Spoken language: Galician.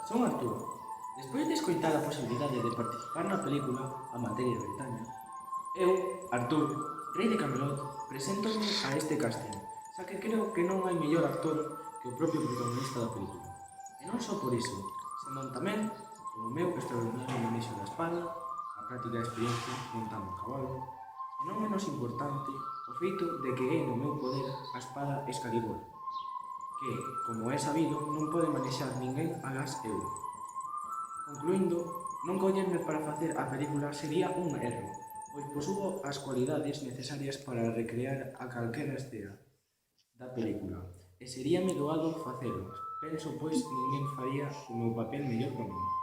Son Arturo. Despois de escoitar a posibilidade de participar na película A Materia de Bretaña, eu, Artur, rei de Camelot, preséntome a este casting, xa que creo que non hai mellor actor que o propio protagonista da película. E non só por iso, senón tamén polo meu extraordinario manexo da espada, a práctica experiencia montando a cabalo, e non menos importante, o feito de que é no meu poder a espada Excalibur, que, como é sabido, non pode manexar ninguén agás eu. Concluindo, non collerme para facer a película sería un erro, pois posúo as cualidades necesarias para recrear a calquera escena da película, e seríame doado facelo. Penso, pois, ninguén faría o meu papel mellor que min.